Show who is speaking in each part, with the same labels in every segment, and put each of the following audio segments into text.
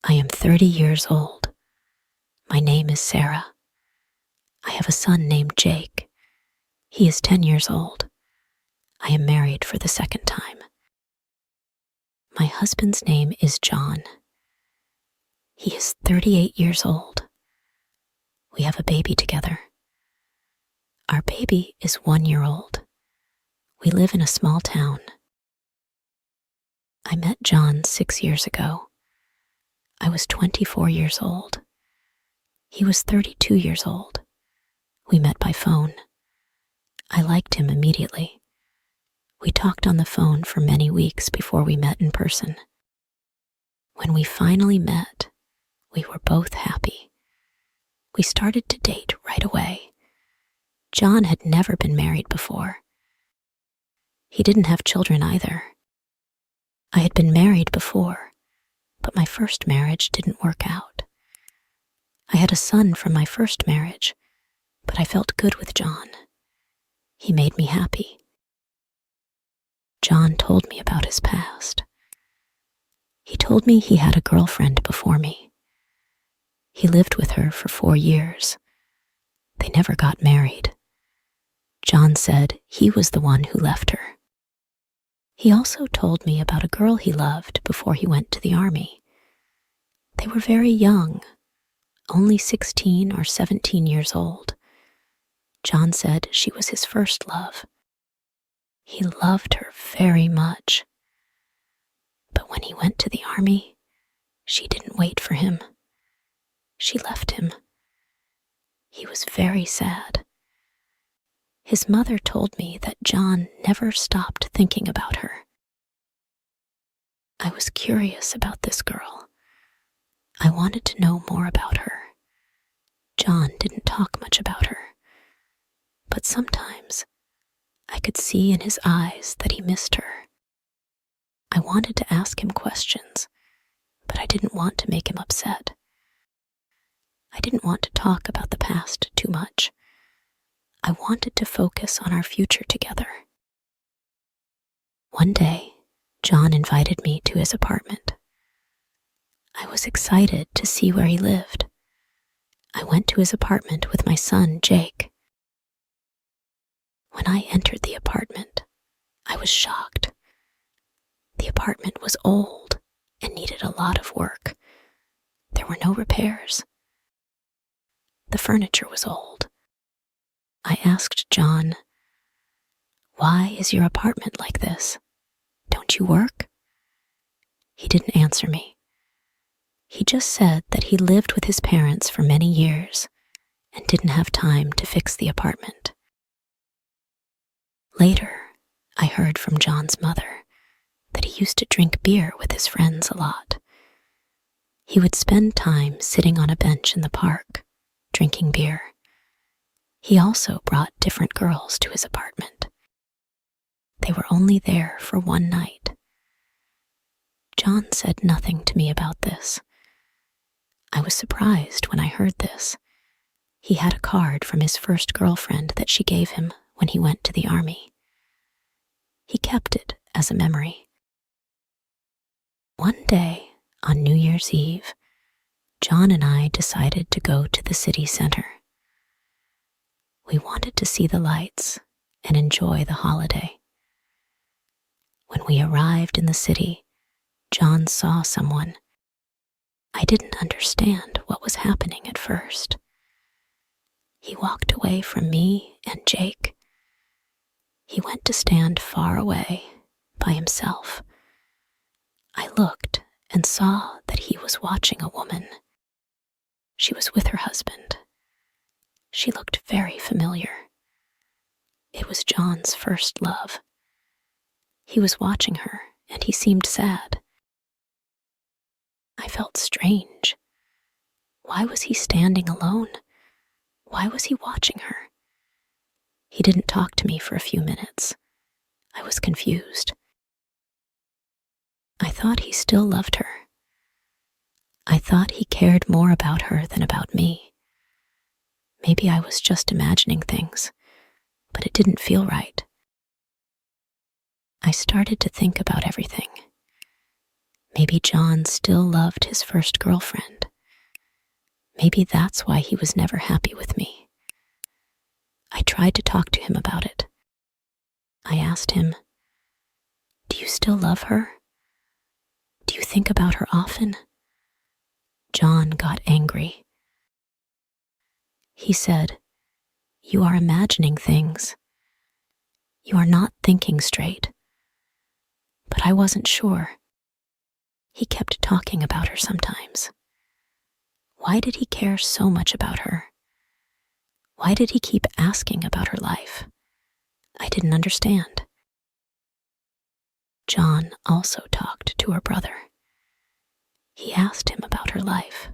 Speaker 1: I am 30 years old. My name is Sarah. I have a son named Jake. He is 10 years old. I am married for the second time. My husband's name is John. He is 38 years old. We have a baby together. Our baby is 1 year old. We live in a small town. I met John 6 years ago. I was 24 years old. He was 32 years old. We met by phone. I liked him immediately. We talked on the phone for many weeks before we met in person. When we finally met, we were both happy. We started to date right away. John had never been married before. He didn't have children either. I had been married before, but my first marriage didn't work out. I had a son from my first marriage, but I felt good with John. He made me happy. John told me about his past. He told me he had a girlfriend before me. He lived with her for 4 years. They never got married. John said he was the one who left her. He also told me about a girl he loved before he went to the army. They were very young, only 16 or 17 years old. John said she was his first love. He loved her very much. But when he went to the army, she didn't wait for him. She left him. He was very sad. His mother told me that John never stopped thinking about her. I was curious about this girl. I wanted to know more about her. John didn't talk much about her, but sometimes I could see in his eyes that he missed her. I wanted to ask him questions, but I didn't want to make him upset. I didn't want to talk about the past too much. I wanted to focus on our future together. One day, John invited me to his apartment. I was excited to see where he lived. I went to his apartment with my son, Jake. When I entered the apartment, I was shocked. The apartment was old and needed a lot of work. There were no repairs. The furniture was old. I asked John, "Why is your apartment like this? Don't you work?" He didn't answer me. He just said that he lived with his parents for many years and didn't have time to fix the apartment. Later, I heard from John's mother that he used to drink beer with his friends a lot. He would spend time sitting on a bench in the park, drinking beer. He also brought different girls to his apartment. They were only there for one night. John said nothing to me about this. I was surprised when I heard this. He had a card from his first girlfriend that she gave him when he went to the army. He kept it as a memory. One day, on New Year's Eve, John and I decided to go to the city center. We wanted to see the lights and enjoy the holiday. When we arrived in the city, John saw someone. I didn't understand what was happening at first. He walked away from me and Jake. He went to stand far away by himself. I looked and saw that he was watching a woman. She was with her husband. She looked very familiar. It was John's first love. He was watching her, and he seemed sad. I felt strange. Why was he standing alone? Why was he watching her? He didn't talk to me for a few minutes. I was confused. I thought he still loved her. I thought he cared more about her than about me. Maybe I was just imagining things, but it didn't feel right. I started to think about everything. Maybe John still loved his first girlfriend. Maybe that's why he was never happy with me. I tried to talk to him about it. I asked him, "Do you still love her? Do you think about her often?" John got angry. He said, "You are imagining things. You are not thinking straight." But I wasn't sure. He kept talking about her sometimes. Why did he care so much about her? Why did he keep asking about her life? I didn't understand. John also talked to her brother. He asked him about her life.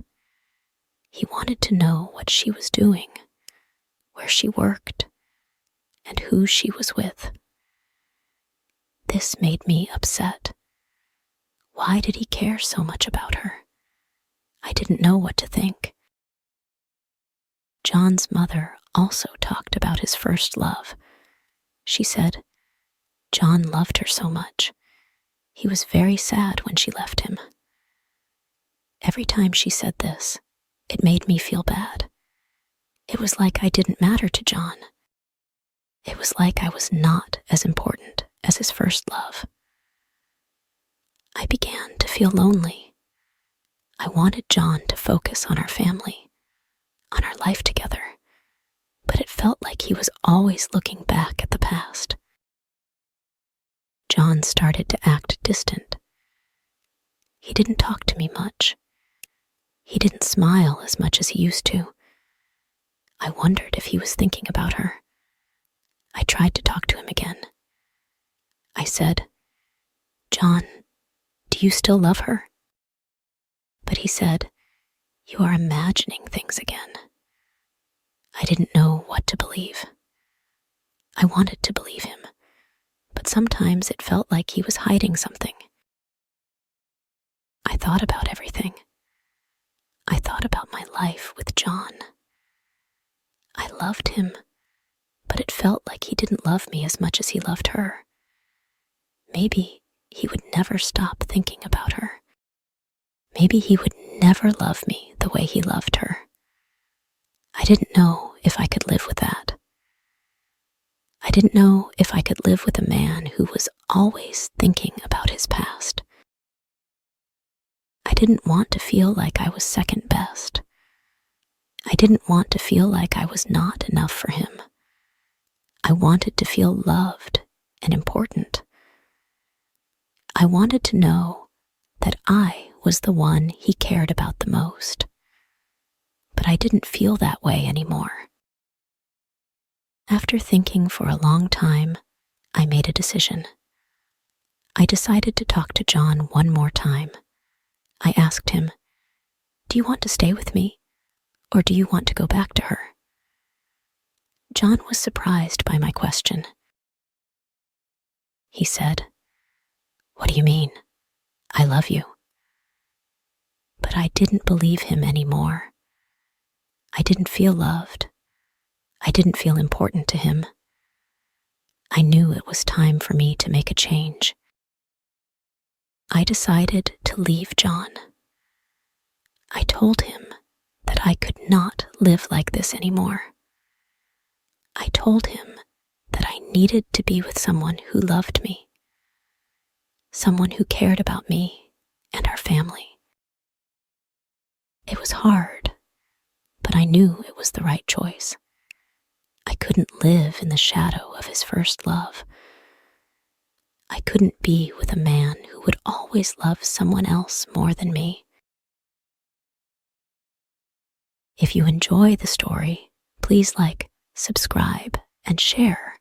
Speaker 1: He wanted to know what she was doing, where she worked, and who she was with. This made me upset. Why did he care so much about her? I didn't know what to think. John's mother also talked about his first love. She said, John loved her so much. He was very sad when she left him. Every time she said this, it made me feel bad. It was like I didn't matter to John. It was like I was not as important as his first love. I began to feel lonely. I wanted John to focus on our family, on our life together, but it felt like he was always looking back at the past. John started to act distant. He didn't talk to me much. He didn't smile as much as he used to. I wondered if he was thinking about her. I tried to talk to him again. I said, "John, do you still love her?" But he said, "You are imagining things again." I didn't know what to believe. I wanted to believe him, but sometimes it felt like he was hiding something. I thought about everything. I thought about my life with John. I loved him, but it felt like he didn't love me as much as he loved her. Maybe he would never stop thinking about her. Maybe he would never love me the way he loved her. I didn't know if I could live with that. I didn't know if I could live with a man who was always thinking about his past. I didn't want to feel like I was second best. I didn't want to feel like I was not enough for him. I wanted to feel loved and important. I wanted to know that I was the one he cared about the most. But I didn't feel that way anymore. After thinking for a long time, I made a decision. I decided to talk to John one more time. I asked him, "Do you want to stay with me, or do you want to go back to her?" John was surprised by my question. He said, "What do you mean? I love you." But I didn't believe him anymore. I didn't feel loved. I didn't feel important to him. I knew it was time for me to make a change. I decided to leave John. I told him that I could not live like this anymore. I told him that I needed to be with someone who loved me, someone who cared about me and our family. It was hard, but I knew it was the right choice. I couldn't live in the shadow of his first love. I couldn't be with a man who would always love someone else more than me. If you enjoy the story, please like, subscribe, and share.